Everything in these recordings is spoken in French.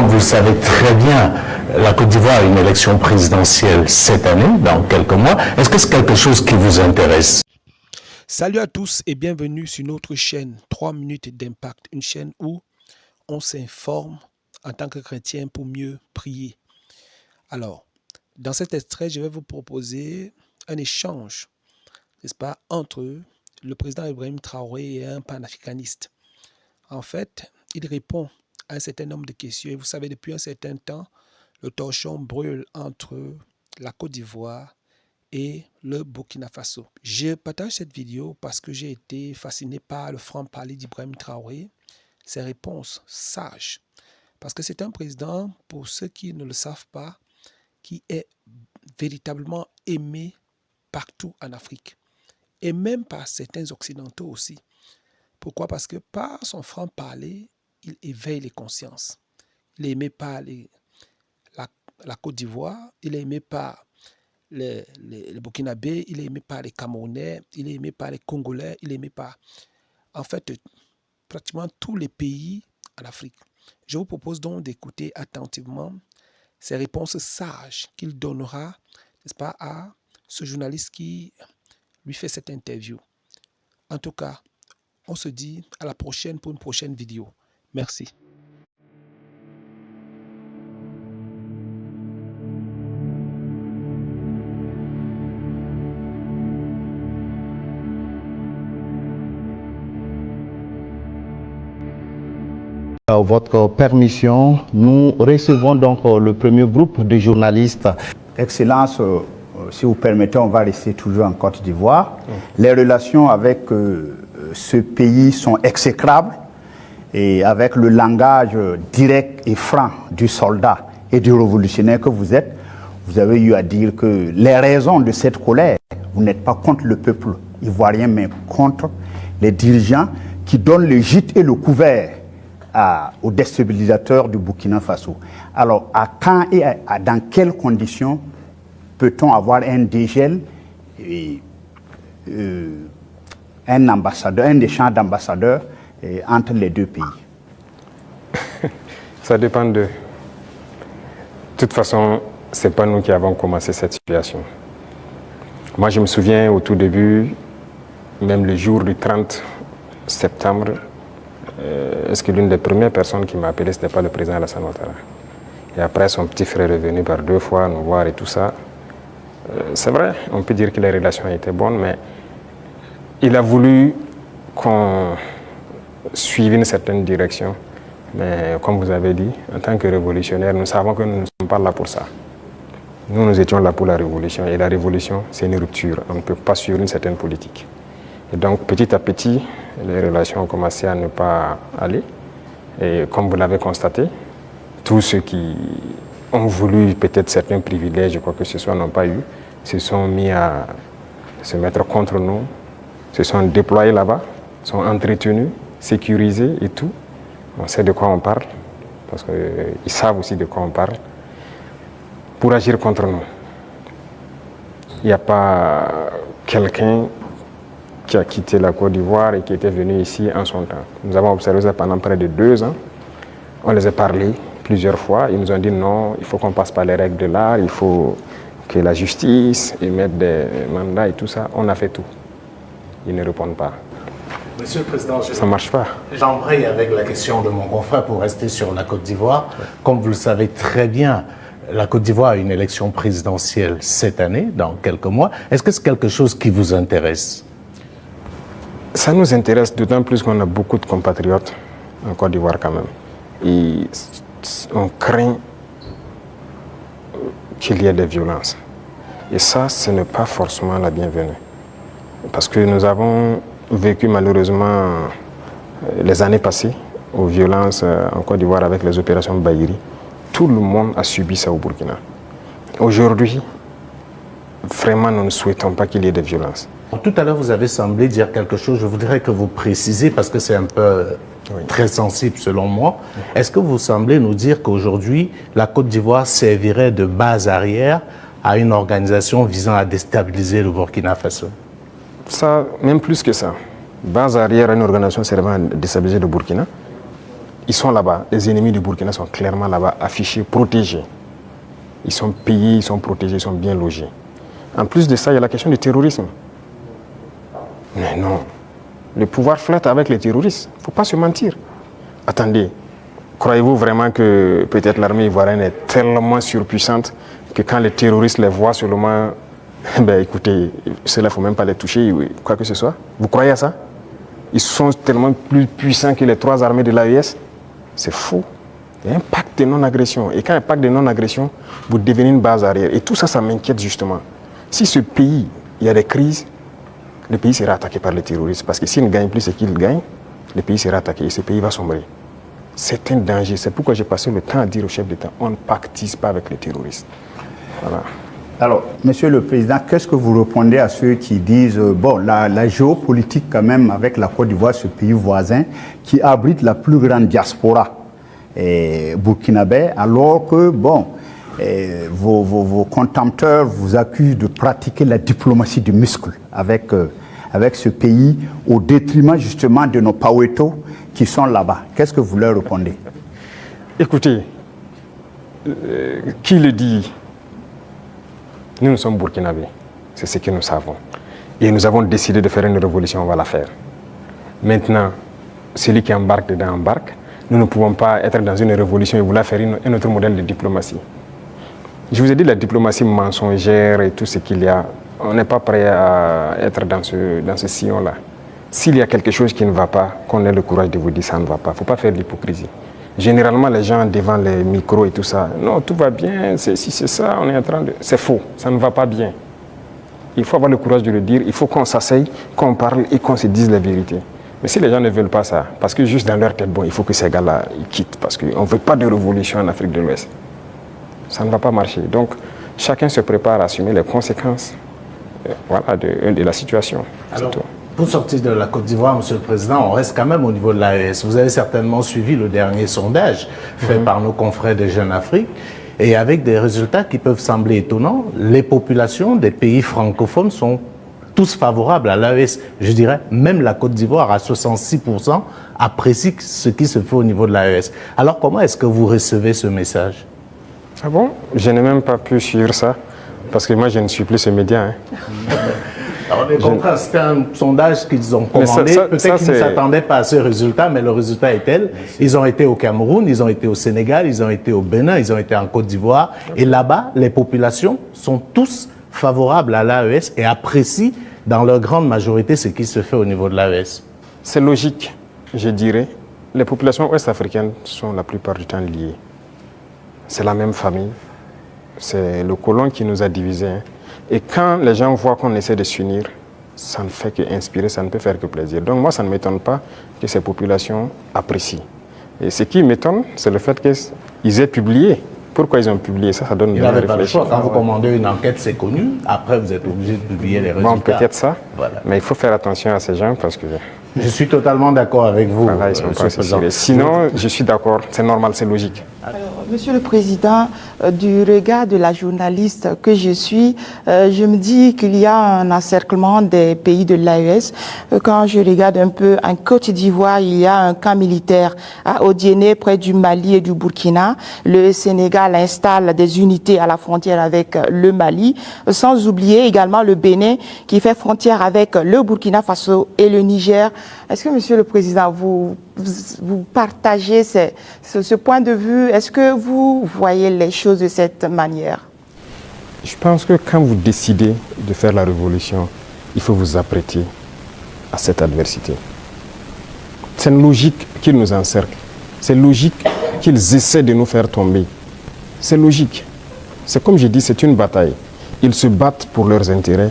comme vous le savez très bien, la Côte d'Ivoire a une élection présidentielle cette année, dans quelques mois. Est-ce que c'est quelque chose qui vous intéresse? Salut à tous et bienvenue sur notre chaîne 3 minutes d'impact, une chaîne où on s'informe en tant que chrétien pour mieux prier. Alors, dans cet extrait, je vais vous proposer un échange, n'est-ce pas, entre le président Ibrahim Traoré et un panafricaniste. En fait, il répond à un certain nombre de questions. Et vous savez, depuis un certain temps, le torchon brûle entre la Côte d'Ivoire et le Burkina Faso. Je partage cette vidéo parce que j'ai été fasciné par le franc-parler d'Ibrahim Traoré, ses réponses sages. Parce que c'est un président, pour ceux qui ne le savent pas, qui est véritablement aimé partout en Afrique. Et même par certains Occidentaux aussi. Pourquoi? Parce que par son franc-parler, il éveille les consciences. Il est aimé par la Côte d'Ivoire, il est aimé par les Burkinabés, il est aimé par les Camerounais, il est aimé par les Congolais, il est aimé par, en fait, pratiquement tous les pays en Afrique. Je vous propose donc d'écouter attentivement ces réponses sages qu'il donnera, n'est-ce pas, à ce journaliste qui lui fait cette interview. En tout cas, on se dit à la prochaine pour une prochaine vidéo. Merci. Votre permission, nous recevons donc le premier groupe de journalistes. Excellence, si vous permettez, on va rester toujours en Côte d'Ivoire. Les relations avec ce pays sont exécrables et avec le langage direct et franc du soldat et du révolutionnaire que vous êtes, vous avez eu à dire que les raisons de cette colère, vous n'êtes pas contre le peuple ivoirien, mais contre les dirigeants qui donnent le gîte et le couvert aux déstabilisateurs du Burkina Faso. Alors, à quand et dans quelles conditions peut-on avoir un dégel et un ambassadeur, un échange d'ambassadeurs entre les deux pays? Ça dépend d'eux. De toute façon, ce n'est pas nous qui avons commencé cette situation. Moi, je me souviens au tout début, même le jour du 30 septembre, est-ce que l'une des premières personnes qui m'a appelé, ce n'était pas le président Alassane Ouattara? Et après, son petit frère est venu par 2 fois nous voir et tout ça. C'est vrai, on peut dire que les relations étaient bonnes, mais il a voulu qu'on suive une certaine direction. Mais comme vous avez dit, en tant que révolutionnaire, nous savons que nous ne sommes pas là pour ça. Nous étions là pour la révolution. Et la révolution, c'est une rupture. On ne peut pas suivre une certaine politique. Et donc, petit à petit, les relations ont commencé à ne pas aller. Et comme vous l'avez constaté, tous ceux qui ont voulu peut-être certains privilèges, quoi que ce soit, n'ont pas eu, se sont mis à se mettre contre nous, se sont déployés là-bas, sont entretenus, sécurisés et tout. On sait de quoi on parle, parce qu'ils savent aussi de quoi on parle, pour agir contre nous. Il n'y a pas quelqu'un qui a quitté la Côte d'Ivoire et qui était venu ici en son temps. Nous avons observé ça pendant près de 2 ans. On les a parlé plusieurs fois. Ils nous ont dit non, il faut qu'on passe par les règles de l'art, il faut que la justice émette des mandats et tout ça. On a fait tout. Ils ne répondent pas. Monsieur le Président, ça ne marche pas. J'embraye avec la question de mon confrère pour rester sur la Côte d'Ivoire. Comme vous le savez très bien, la Côte d'Ivoire a une élection présidentielle cette année, dans quelques mois. Est-ce que c'est quelque chose qui vous intéresse? Ça nous intéresse d'autant plus qu'on a beaucoup de compatriotes en Côte d'Ivoire quand même. Et on craint qu'il y ait des violences. Et ça, ce n'est pas forcément la bienvenue. Parce que nous avons vécu malheureusement les années passées aux violences en Côte d'Ivoire avec les opérations Bahiri. Tout le monde a subi ça au Burkina. Aujourd'hui, vraiment, nous ne souhaitons pas qu'il y ait des violences. Tout à l'heure, vous avez semblé dire quelque chose. Je voudrais que vous précisiez, parce que c'est un peu très sensible selon moi. Est-ce que vous semblez nous dire qu'aujourd'hui, la Côte d'Ivoire servirait de base arrière à une organisation visant à déstabiliser le Burkina Faso? Ça, même plus que ça. Base arrière à une organisation servant à déstabiliser le Burkina. Ils sont là-bas. Les ennemis du Burkina sont clairement là-bas, affichés, protégés. Ils sont payés, ils sont protégés, ils sont bien logés. En plus de ça, il y a la question du terrorisme. Mais non. Le pouvoir flotte avec les terroristes. Il ne faut pas se mentir. Attendez. Croyez-vous vraiment que peut-être l'armée ivoirienne est tellement surpuissante que quand les terroristes les voient seulement, ben écoutez, ceux-là, il ne faut même pas les toucher, quoi que ce soit. Vous croyez à ça? Ils sont tellement plus puissants que les 3 armées de l'AES. C'est faux. Il y a un pacte de non-agression. Et quand il y a un pacte de non-agression, vous devenez une base arrière. Et tout ça, ça m'inquiète justement. Si ce pays, il y a des crises, le pays sera attaqué par les terroristes. Parce que s'ils ne gagnent plus ce qu'ils gagnent, le pays sera attaqué et ce pays va sombrer. C'est un danger. C'est pourquoi j'ai passé le temps à dire au chef d'État, on ne pactise pas avec les terroristes. Voilà. Alors, Monsieur le Président, qu'est-ce que vous répondez à ceux qui disent, bon, la géopolitique quand même avec la Côte d'Ivoire, ce pays voisin, qui abrite la plus grande diaspora burkinabé, alors que, bon, vos contempteurs vous accusent de pratiquer la diplomatie du muscle avec ce pays, au détriment justement de nos Paweto qui sont là-bas. Qu'est-ce que vous leur répondez? Écoutez, qui le dit? Nous sommes burkinabés, c'est ce que nous savons. Et nous avons décidé de faire une révolution, on va la faire. Maintenant, celui qui embarque dedans embarque. Nous ne pouvons pas être dans une révolution et vouloir faire un autre modèle de diplomatie. Je vous ai dit la diplomatie mensongère et tout ce qu'il y a. On n'est pas prêt à être dans ce sillon-là. S'il y a quelque chose qui ne va pas, qu'on ait le courage de vous dire ça ne va pas. Il ne faut pas faire de l'hypocrisie. Généralement, les gens devant les micros et tout ça, non, tout va bien, si c'est ça, on est en train de... C'est faux, ça ne va pas bien. Il faut avoir le courage de le dire, il faut qu'on s'asseye, qu'on parle et qu'on se dise la vérité. Mais si les gens ne veulent pas ça, parce que juste dans leur tête, bon, il faut que ces gars-là ils quittent, parce qu'on ne veut pas de révolution en Afrique de l'Ouest. Ça ne va pas marcher. Donc, chacun se prépare à assumer les conséquences voilà, de la situation. Alors, pour sortir de la Côte d'Ivoire, Monsieur le Président, on reste quand même au niveau de l'AES. Vous avez certainement suivi le dernier sondage fait par nos confrères de Jeune Afrique, et avec des résultats qui peuvent sembler étonnants, les populations des pays francophones sont tous favorables à l'AES. Je dirais, même la Côte d'Ivoire, à 66%, apprécie ce qui se fait au niveau de l'AES. Alors, comment est-ce que vous recevez ce message? Ah bon? Je n'ai même pas pu suivre ça, parce que moi, je ne suis plus ce média. Hein. Alors, on est compris, c'était un sondage qu'ils ont commandé. Peut-être qu'ils ne s'attendaient pas à ce résultat, mais le résultat est tel. Ils ont été au Cameroun, ils ont été au Sénégal, ils ont été au Bénin, ils ont été en Côte d'Ivoire. Et là-bas, les populations sont tous favorables à l'AES et apprécient dans leur grande majorité ce qui se fait au niveau de l'AES. C'est logique, je dirais. Les populations ouest-africaines sont la plupart du temps liées. C'est la même famille. C'est le colon qui nous a divisés. Hein. Et quand les gens voient qu'on essaie de s'unir, ça ne fait qu'inspirer, ça ne peut faire que plaisir. Donc moi, ça ne m'étonne pas que ces populations apprécient. Et ce qui m'étonne, c'est le fait qu'ils aient publié. Pourquoi ils ont publié ça? Ça donne bien à réfléchir. Ils n'avaient pas le choix. Quand vous commandez une enquête, c'est connu. Après, vous êtes obligé de publier les résultats. Bon, peut-être ça. Voilà. Mais il faut faire attention à ces gens parce que... Je suis totalement d'accord avec vous, voilà, ils sont pas Président. Sinon, je suis d'accord. C'est normal, c'est logique. Alors, Monsieur le Président, du regard de la journaliste que je suis, je me dis qu'il y a un encerclement des pays de l'AES. Quand je regarde un peu en Côte d'Ivoire, il y a un camp militaire à Odiéné, près du Mali et du Burkina. Le Sénégal installe des unités à la frontière avec le Mali, sans oublier également le Bénin qui fait frontière avec le Burkina Faso et le Niger. Est-ce que, Monsieur le Président, vous partagez ce point de vue? Est-ce que vous voyez les choses de cette manière? Je pense que quand vous décidez de faire la révolution, il faut vous apprêter à cette adversité. C'est logique qu'ils nous encerclent. C'est logique qu'ils essaient de nous faire tomber. C'est logique. C'est comme je dis, c'est une bataille. Ils se battent pour leurs intérêts.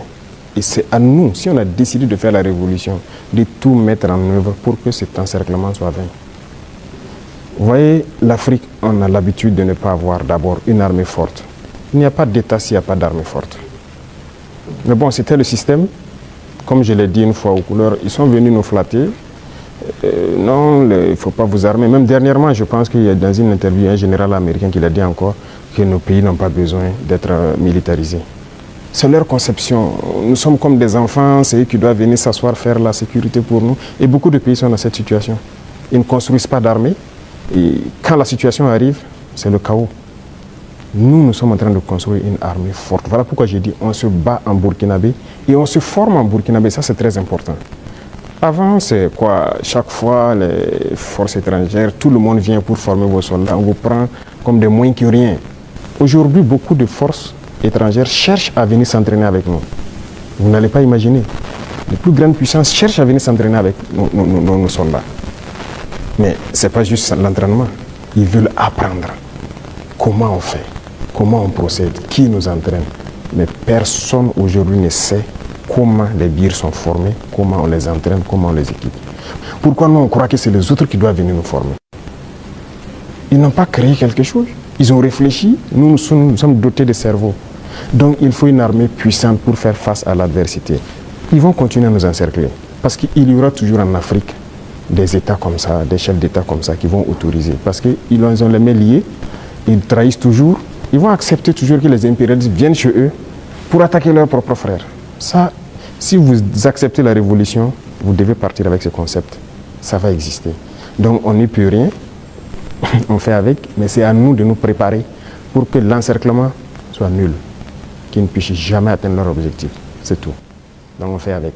Et c'est à nous, si on a décidé de faire la révolution, de tout mettre en œuvre pour que cet encerclement soit vaincu. Vous voyez, l'Afrique, on a l'habitude de ne pas avoir d'abord une armée forte. Il n'y a pas d'État s'il n'y a pas d'armée forte. Mais bon, c'était le système. Comme je l'ai dit une fois aux couleurs, ils sont venus nous flatter. Non, il ne faut pas vous armer. Même dernièrement, je pense qu'il y a dans une interview un général américain qui a dit encore que nos pays n'ont pas besoin d'être militarisés. C'est leur conception. Nous sommes comme des enfants, c'est eux qui doivent venir s'asseoir, faire la sécurité pour nous. Et beaucoup de pays sont dans cette situation. Ils ne construisent pas d'armée. Et quand la situation arrive, c'est le chaos. Nous sommes en train de construire une armée forte. Voilà pourquoi j'ai dit on se bat en burkinabé et on se forme en burkinabé. Ça, c'est très important. Avant, c'est quoi? Chaque fois, les forces étrangères, tout le monde vient pour former vos soldats. On vous prend comme des moins que rien. Aujourd'hui, beaucoup de forces étrangères cherchent à venir s'entraîner avec nous. Vous n'allez pas imaginer. Les plus grandes puissances cherchent à venir s'entraîner avec nos soldats. Mais ce n'est pas juste l'entraînement. Ils veulent apprendre comment on fait, comment on procède, qui nous entraîne. Mais personne aujourd'hui ne sait comment les birs sont formés, comment on les entraîne, comment on les équipe. Pourquoi nous on croit que c'est les autres qui doivent venir nous former? Ils n'ont pas créé quelque chose. Ils ont réfléchi, nous sommes dotés de cerveau. Donc il faut une armée puissante pour faire face à l'adversité. Ils vont continuer à nous encercler. Parce qu'il y aura toujours en Afrique des États comme ça, des chefs d'État comme ça qui vont autoriser. Parce qu'ils ont les mains liées, ils trahissent toujours. Ils vont accepter toujours que les impérialistes viennent chez eux pour attaquer leurs propres frères. Ça, si vous acceptez la révolution, vous devez partir avec ce concept. Ça va exister. Donc on n'y peut rien, on fait avec, mais c'est à nous de nous préparer pour que l'encerclement soit nul, qu'ils ne puissent jamais atteindre leur objectif. C'est tout. Donc on fait avec.